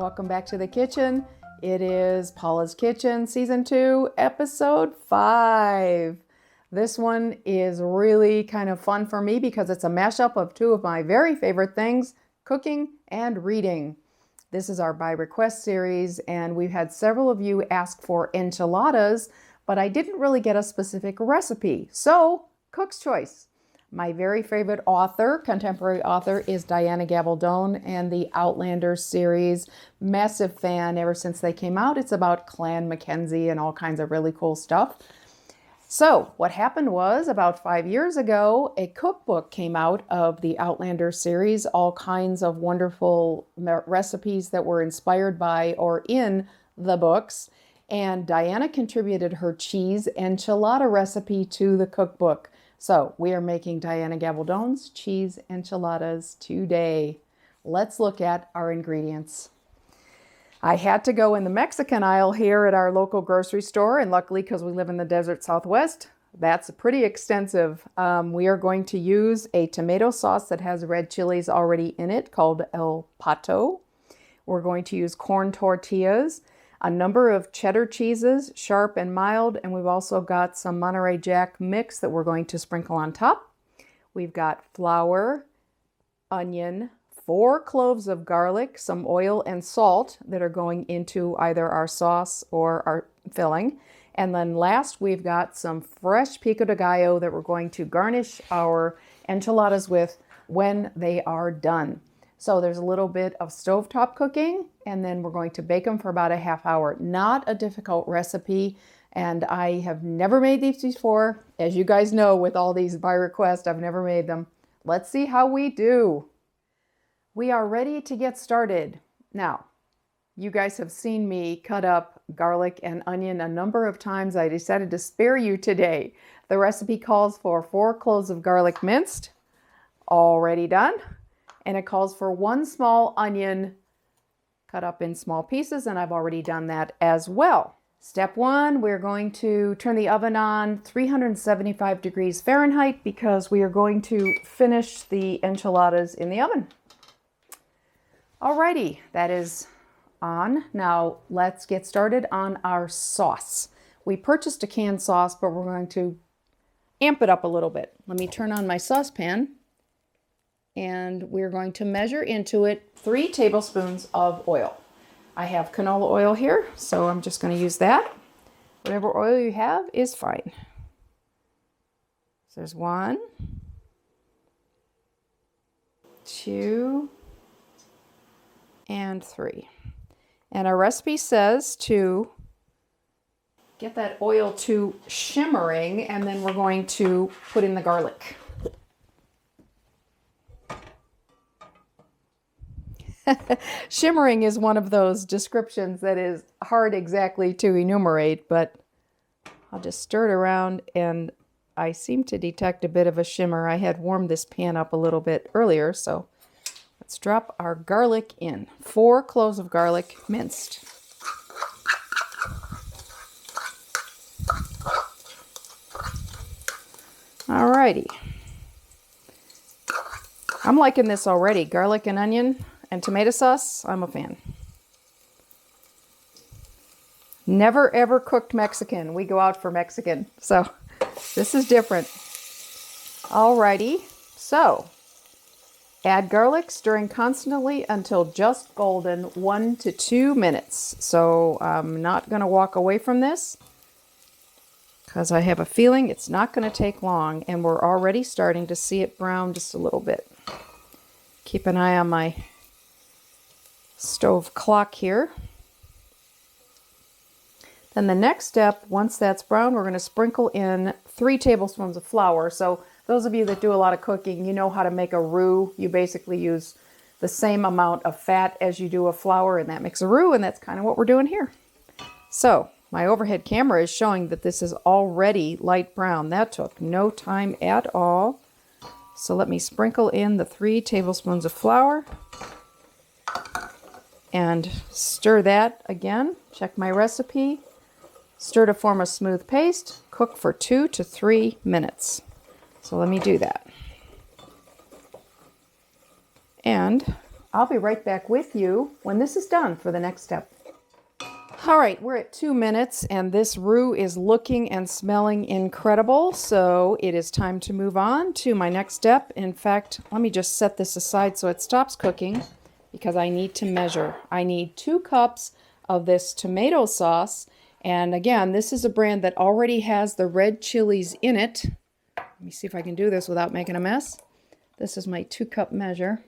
Welcome back to the kitchen. It is Paula's Kitchen, Season 2, Episode 5. This one is really kind of fun for me because it's a mashup of two of my very favorite things, cooking and reading. This is our by request series, and we've had several of you ask for enchiladas, but I didn't really get a specific recipe. So, cook's choice. My very favorite author, contemporary author, is Diana Gabaldon and the Outlander series. Massive fan ever since they came out. It's about Clan McKenzie and all kinds of really cool stuff. So what happened was about 5 years ago, a cookbook came out of the Outlander series, all kinds of wonderful recipes that were inspired by or in the books. And Diana contributed her cheese enchilada recipe to the cookbook. So we are making Diana Gabaldon's cheese enchiladas today. Let's look at our ingredients. I had to go in the Mexican aisle here at our local grocery store, and luckily, because we live in the desert Southwest, that's pretty extensive. We are going to use a tomato sauce that has red chilies already in it called El Pato. We're going to use corn tortillas, a number of cheddar cheeses, sharp and mild, and we've also got some Monterey Jack mix that we're going to sprinkle on top. We've got flour, onion, 4 cloves of garlic, some oil and salt that are going into either our sauce or our filling. And then last, we've got some fresh pico de gallo that we're going to garnish our enchiladas with when they are done. So there's a little bit of stovetop cooking, and then we're going to bake them for about a half hour. Not a difficult recipe, and I have never made these before. As you guys know, with all these by request, I've never made them. Let's see how we do. We are ready to get started. Now, you guys have seen me cut up garlic and onion a number of times. I decided to spare you today. The recipe calls for 4 cloves of garlic minced, already done. And it calls for 1 small onion cut up in small pieces, and I've already done that as well. Step 1, we're going to turn the oven on 375 degrees Fahrenheit because we are going to finish the enchiladas in the oven. Alrighty, that is on. Now let's get started on our sauce. We purchased a canned sauce, but we're going to amp it up a little bit. Let me turn on my saucepan. And we're going to measure into it 3 tablespoons of oil. I have canola oil here, so I'm just going to use that. Whatever oil you have is fine. So there's 1, 2, and 3. And our recipe says to get that oil to shimmering, and then we're going to put in the garlic. Shimmering is one of those descriptions that is hard exactly to enumerate, but I'll just stir it around and I seem to detect a bit of a shimmer. I had warmed this pan up a little bit earlier, so let's drop our garlic in. 4 cloves of garlic minced. Alrighty. I'm liking this already. Garlic and onion and tomato sauce, I'm a fan. Never ever cooked Mexican. We go out for Mexican. So this is different. Alrighty. So add garlic, stirring constantly until just golden, 1 to 2 minutes. So I'm not going to walk away from this because I have a feeling it's not going to take long, and we're already starting to see it brown just a little bit. Keep an eye on my stove clock here. Then the next step, once that's brown, we're going to sprinkle in 3 tablespoons of flour. So those of you that do a lot of cooking, you know how to make a roux. You basically use the same amount of fat as you do of flour, and that makes a roux, and that's kind of what we're doing here. So my overhead camera is showing that this is already light brown. That took no time at all. So let me sprinkle in the 3 tablespoons of flour and stir that again. Check my recipe. Stir to form a smooth paste. Cook for 2 to 3 minutes. So let me do that. And I'll be right back with you when this is done for the next step. All right, we're at 2 minutes and this roux is looking and smelling incredible. So it is time to move on to my next step. In fact, let me just set this aside so it stops cooking because I need to measure. I need 2 cups of this tomato sauce. And again, this is a brand that already has the red chilies in it. Let me see if I can do this without making a mess. This is my 2-cup measure.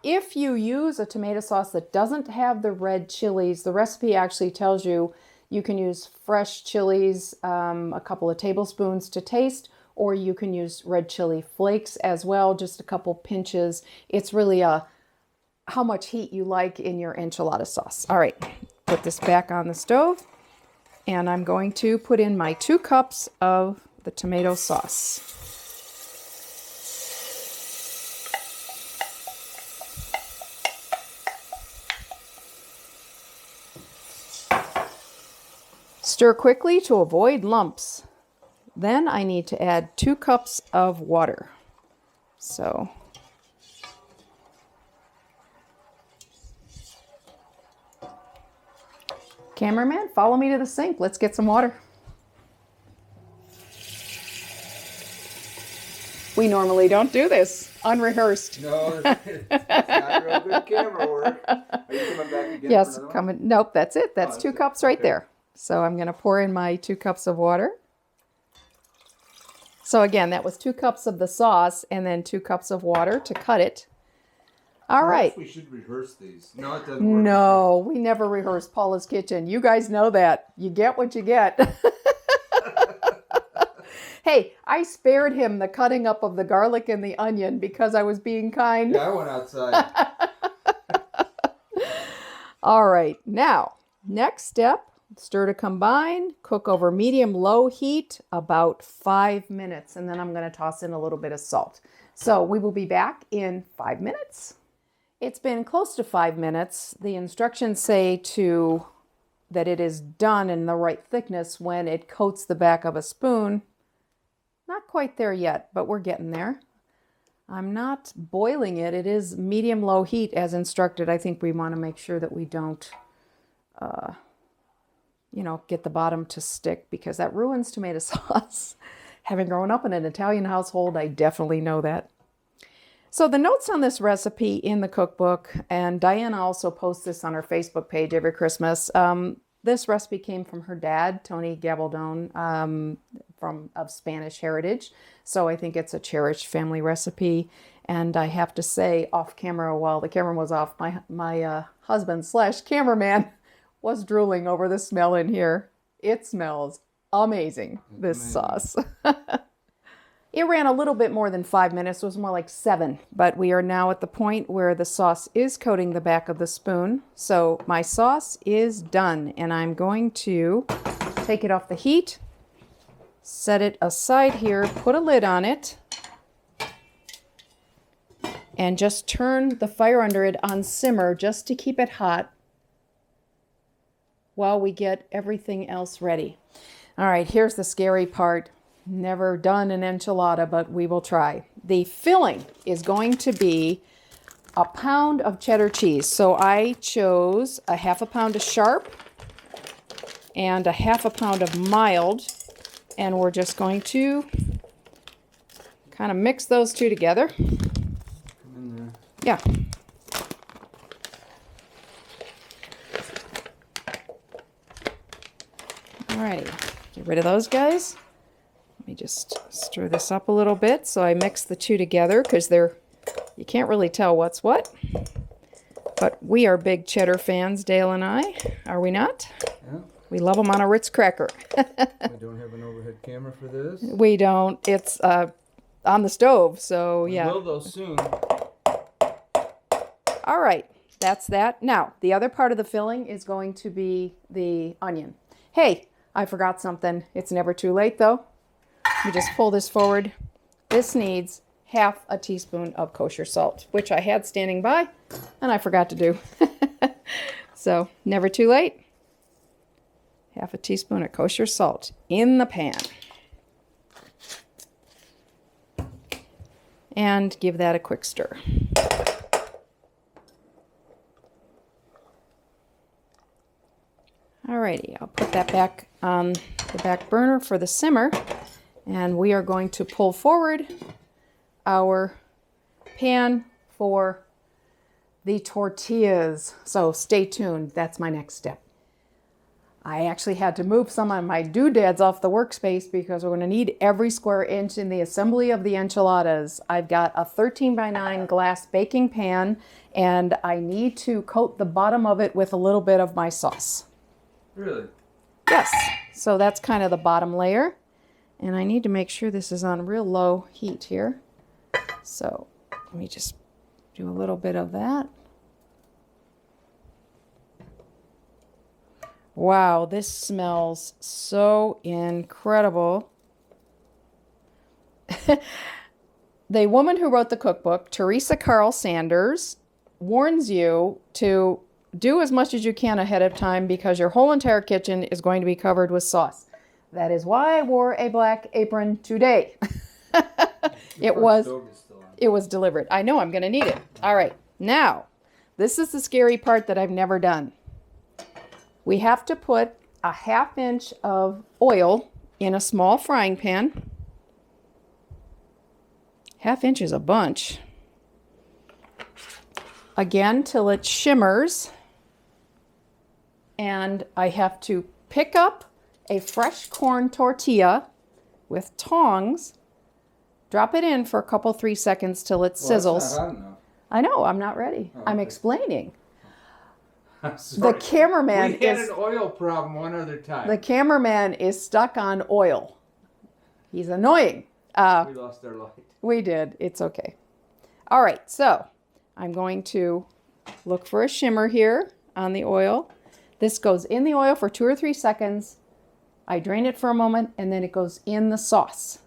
If you use a tomato sauce that doesn't have the red chilies, the recipe actually tells you you can use fresh chilies, a couple of tablespoons to taste, or you can use red chili flakes as well, just a couple pinches. It's really how much heat you like in your enchilada sauce. All right, put this back on the stove, and I'm going to put in my 2 cups of the tomato sauce. Stir quickly to avoid lumps. Then I need to add 2 cups of water. So, cameraman, follow me to the sink. Let's get some water. We normally don't do this, unrehearsed. No, it's not real good camera work. Are you coming back again? Yes, for another coming. Nope, that's it. That's 2 cups right okay. there. So I'm going to pour in my 2 cups of water. So again, that was 2 cups of the sauce and then 2 cups of water to cut it. All right. We should rehearse these. No, it doesn't work. No, we never rehearse Paula's Kitchen. You guys know that. You get what you get. Hey, I spared him the cutting up of the garlic and the onion because I was being kind. Yeah, I went outside. All right. Now, next step. Stir to combine, cook over medium-low heat about 5 minutes, and then I'm going to toss in a little bit of salt. So we will be back in 5 minutes. It's been close to 5 minutes. The instructions say that it is done in the right thickness when it coats the back of a spoon. Not quite there yet, but we're getting there. I'm not boiling it. It is medium-low heat as instructed. I think we want to make sure that we don't get the bottom to stick because that ruins tomato sauce. Having grown up in an Italian household, I definitely know that. So the notes on this recipe in the cookbook, and Diana also posts this on her Facebook page every Christmas. This recipe came from her dad, Tony Gabaldon, of Spanish heritage. So I think it's a cherished family recipe. And I have to say, off camera, while the camera was off, my husband/cameraman was drooling over the smell in here. It smells amazing, this sauce. It ran a little bit more than 5 minutes. It was more like 7. But we are now at the point where the sauce is coating the back of the spoon. So my sauce is done. And I'm going to take it off the heat, set it aside here, put a lid on it, and just turn the fire under it on simmer just to keep it hot while we get everything else ready. All right, here's the scary part. Never done an enchilada, but we will try. The filling is going to be a pound of cheddar cheese. So I chose a 1/2 pound of sharp and a 1/2 pound of mild. And we're just going to kind of mix those two together. Yeah. Alrighty, get rid of those guys. Let me just stir this up a little bit so I mix the two together because you can't really tell what's what. But we are big cheddar fans, Dale and I. Are we not? Yeah. We love them on a Ritz cracker. I don't have an overhead camera for this. We don't. It's on the stove, so yeah. We will though soon. All right, that's that. Now, the other part of the filling is going to be the onion. Hey, I forgot something. It's never too late though. Let me just pull this forward. This needs 1/2 teaspoon of kosher salt, which I had standing by and I forgot to do. So, never too late. 1/2 teaspoon of kosher salt in the pan. And give that a quick stir. Alrighty, I'll put that back on the back burner for the simmer. And we are going to pull forward our pan for the tortillas. So stay tuned. That's my next step. I actually had to move some of my doodads off the workspace because we're going to need every square inch in the assembly of the enchiladas. I've got a 13x9 glass baking pan, and I need to coat the bottom of it with a little bit of my sauce. Really? Yes. So that's kind of the bottom layer. And I need to make sure this is on real low heat here. So let me just do a little bit of that. Wow, this smells so incredible. The woman who wrote the cookbook, Teresa Carl Sanders, warns you to do as much as you can ahead of time because your whole entire kitchen is going to be covered with sauce. That is why I wore a black apron today. It was delivered. I know I'm going to need it. All right. Now, this is the scary part that I've never done. We have to put a 1/2 inch of oil in a small frying pan. 1/2 inch is a bunch. Again, till it shimmers. And I have to pick up a fresh corn tortilla with tongs, drop it in for a couple, 3 seconds till it sizzles. That's not hot enough. I know, I'm not ready. Oh, I'm okay. explaining. I'm sorry. The cameraman We had an oil problem one other time. The cameraman is stuck on oil. He's annoying. We lost our light. We did. It's okay. All right, so I'm going to look for a shimmer here on the oil. This goes in the oil for 2 or 3 seconds. I drain it for a moment, and then it goes in the sauce.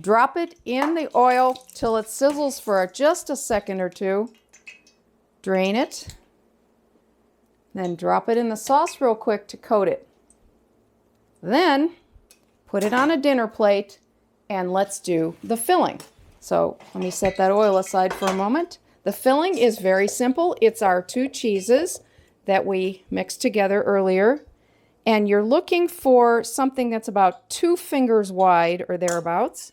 Drop it in the oil till it sizzles for just a second or two. Drain it. Then drop it in the sauce real quick to coat it. Then put it on a dinner plate and let's do the filling. So let me set that oil aside for a moment. The filling is very simple. It's our 2 cheeses that we mixed together earlier. And you're looking for something that's about 2 fingers wide or thereabouts.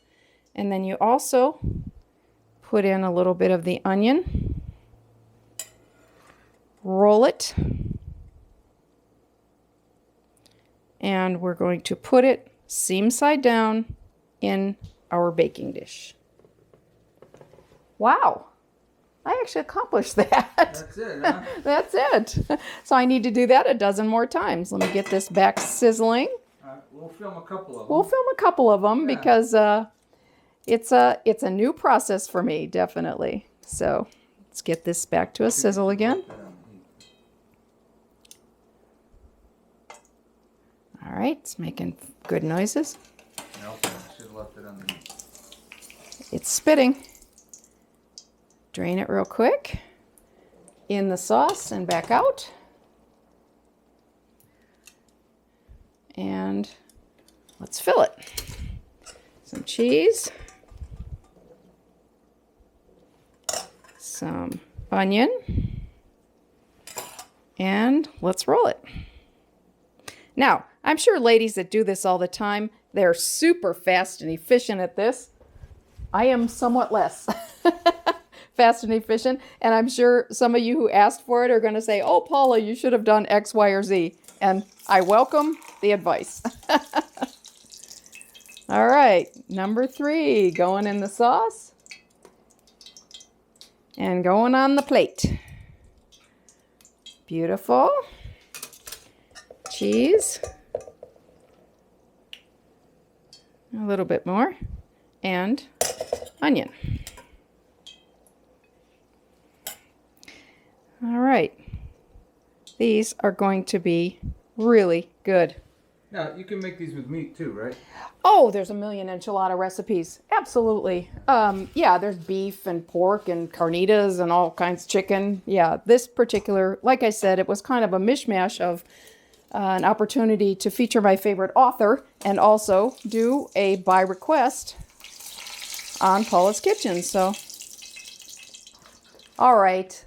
And then you also put in a little bit of the onion. Roll it. And we're going to put it seam side down in our baking dish. Wow, I actually accomplished that. That's it, huh? That's it. So I need to do that a dozen more times. Let me get this back sizzling. We'll film a couple of them. We'll film a couple of them Yeah. because it's a new process for me, definitely. So let's get this back to a sizzle again. All right, it's making good noises. Nope, I should have left it on the heat. It's spitting. Drain it real quick. In the sauce and back out. And let's fill it. Some cheese. Some onion. And let's roll it. Now, I'm sure ladies that do this all the time, they're super fast and efficient at this. I am somewhat less fast and efficient, and I'm sure some of you who asked for it are going to say, oh, Paula, you should have done X, Y, or Z, and I welcome the advice. All right, number 3, going in the sauce and going on the plate. Beautiful. Cheese. A little bit more. And onion. All right. These are going to be really good. Now, you can make these with meat too, right? Oh, there's a million enchilada recipes. Absolutely. Yeah, there's beef and pork and carnitas and all kinds of chicken. Yeah, this particular, like I said, it was kind of a mishmash of an opportunity to feature my favorite author and also do a by request on Paula's Kitchen. So, all right.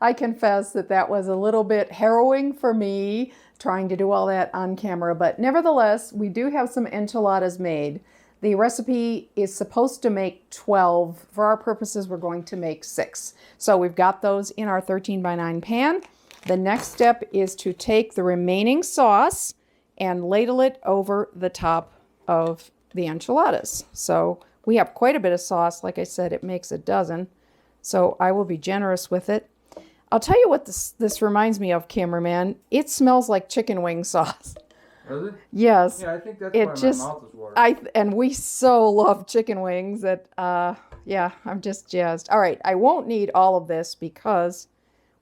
I confess that was a little bit harrowing for me trying to do all that on camera, but nevertheless, we do have some enchiladas made. The recipe is supposed to make 12. For our purposes, we're going to make 6. So we've got those in our 13 by 9 pan. The next step is to take the remaining sauce and ladle it over the top of the enchiladas. So we have quite a bit of sauce. Like I said, it makes a dozen. So I will be generous with it. I'll tell you what this reminds me of, cameraman. It smells like chicken wing sauce. Really? Yes. Yeah, I think that's why my mouth is watering. And we so love chicken wings that, yeah, I'm just jazzed. All right, I won't need all of this because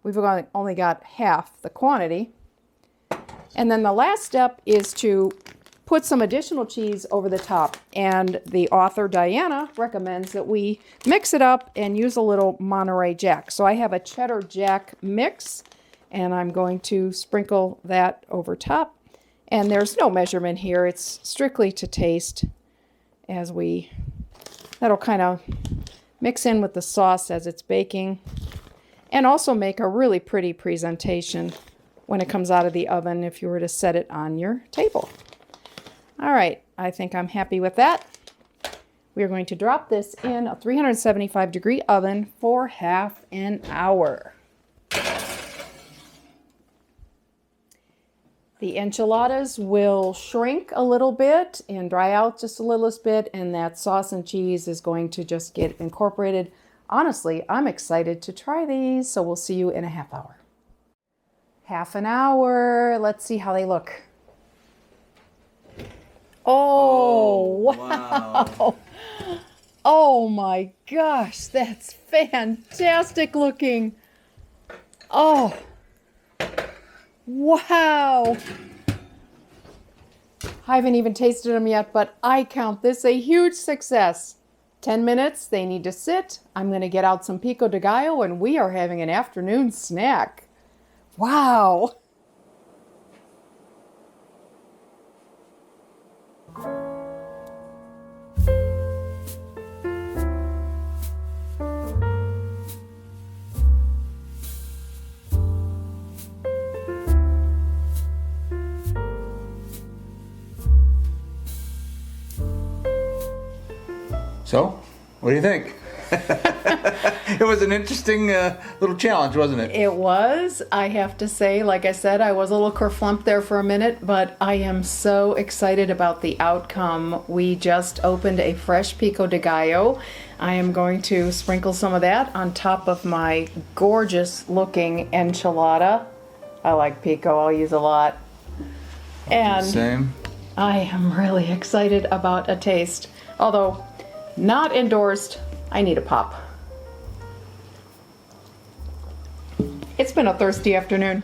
we've only got half the quantity. And then the last step is to put some additional cheese over the top. And the author, Diana, recommends that we mix it up and use a little Monterey Jack. So I have a cheddar jack mix, and I'm going to sprinkle that over top. And there's no measurement here. It's strictly to taste that'll kind of mix in with the sauce as it's baking. And also make a really pretty presentation when it comes out of the oven if you were to set it on your table. All right, I think I'm happy with that. We are going to drop this in a 375-degree oven for half an hour. The enchiladas will shrink a little bit and dry out just a little bit, and that sauce and cheese is going to just get incorporated. Honestly, I'm excited to try these, so we'll see you in a half hour. Half an hour. Let's see how they look. Oh, wow. Oh my gosh, that's fantastic looking. Oh, wow. I haven't even tasted them yet, but I count this a huge success. 10 minutes, they need to sit. I'm going to get out some pico de gallo, and we are having an afternoon snack. Wow. So, what do you think? It was an interesting little challenge, wasn't it? It was. I have to say, like I said, I was a little kerflumped there for a minute, but I am so excited about the outcome. We just opened a fresh pico de gallo. I am going to sprinkle some of that on top of my gorgeous looking enchilada. I like pico, I'll use a lot. And Same. I am really excited about a taste. Although, not endorsed. I need a pop. It's been a thirsty afternoon.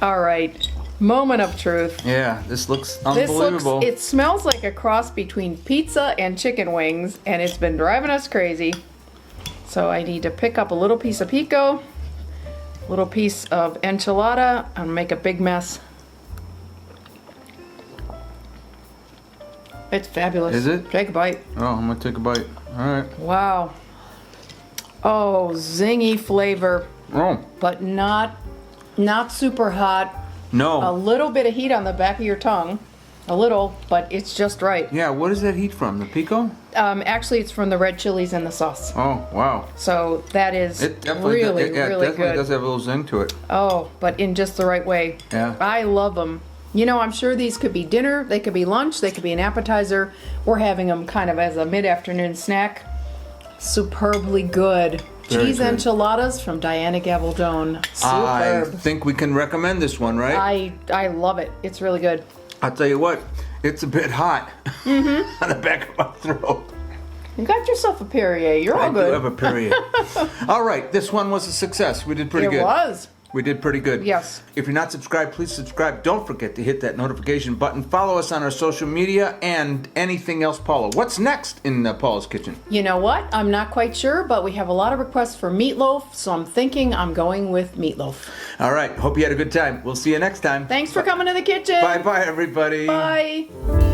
All right, moment of truth. Yeah, this looks unbelievable. It smells like a cross between pizza and chicken wings, and it's been driving us crazy. So I need to pick up a little piece of pico, a little piece of enchilada, and make a big mess. It's fabulous. Is it? Take a bite. Oh, I'm gonna take a bite. All right. Wow. Oh, zingy flavor, Oh, but not super hot. A no. little bit of heat on the back of your tongue. A little, but it's just right. Yeah, what is that heat from? The pico? Actually, it's from the red chilies and the sauce. Oh, wow. So that is It definitely, really, it really definitely good. does have a little zing to it. Oh, but in just the right way. Yeah. I love them. You know, I'm sure these could be dinner, they could be lunch, they could be an appetizer. We're having them kind of as a mid-afternoon snack. Superbly good. Very Cheese good. Enchiladas from Diana Gabaldon. I Superb. think we can recommend this one, right? I love it. It's really good. I'll tell you what, it's a bit hot on the back of my throat. You got yourself a Perrier. You're all I good. do have a period. All right, this one was a success. We did pretty good. It was. We did pretty good. Yes. If you're not subscribed, please subscribe. Don't forget to hit that notification button. Follow us on our social media and anything else, Paula. What's next in Paula's kitchen? You know what? I'm not quite sure, but we have a lot of requests for meatloaf, so I'm thinking I'm going with meatloaf. All right. Hope you had a good time. We'll see you next time. Thanks for coming to the kitchen. Bye-bye, everybody. Bye.